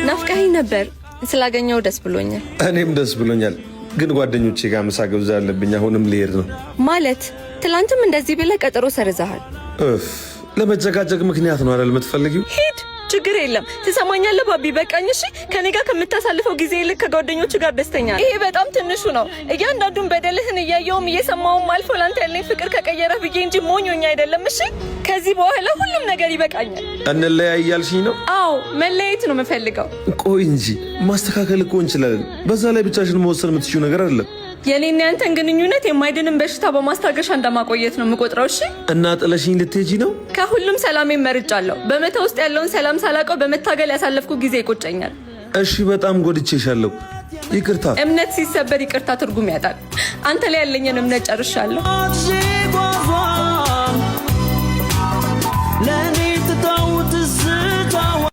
ናፍቀኸኝ ነበር ስላገኘው ደስ ብሎኛል። እኔም ደስ ብሎኛል። ግን ጓደኞቼ ጋር ምሳ ግብዣ አለብኝ። አሁንም ልሄድ ነው። ማለት ትላንትም እንደዚህ ብለህ ቀጠሮ ሰርዘሃል። ለመጨቃጨቅ ምክንያት ነው አይደል የምትፈልጊው? ሂድ፣ ችግር የለም። ትሰማኛለህ ባቢ? በቃኝ። እሺ፣ ከኔ ጋር ከምታሳልፈው ጊዜ ይልቅ ከጓደኞቹ ጋር ደስተኛ ነኝ። ይሄ በጣም ትንሹ ነው። እያንዳንዱን በደልህን እያየውም እየሰማውም አልፎ ላንተ ያለኝ ፍቅር ከቀየረህ ብዬ እንጂ ሞኞኛ አይደለም። እሺ፣ ከዚህ በኋላ ሁሉም ነገር ይበቃኛል። እንለያይ እያልሽኝ ነው? አዎ፣ መለያየት ነው የምፈልገው። ቆይ እንጂ ማስተካከል እኮ እንችላለን። በዛ ላይ ብቻሽን መወሰን የምትችይው ነገር አይደለም። የኔና ያንተን ግንኙነት የማይድንን በሽታ በማስታገሻ እንደማቆየት ነው የምቆጥረው። እሺ፣ እና ጥለሽኝ ልትሄጂ ነው? ከሁሉም ሰላሜን መርጫለሁ። በመቶ ውስጥ ያለውን ሰላም ሳላውቀው በመታገል ያሳለፍኩ ጊዜ ይቆጨኛል። እሺ፣ በጣም ጎድቼሻለሁ። ይቅርታ። እምነት ሲሰበር ይቅርታ ትርጉም ያጣል። አንተ ላይ ያለኝን እምነት ጨርሻለሁ።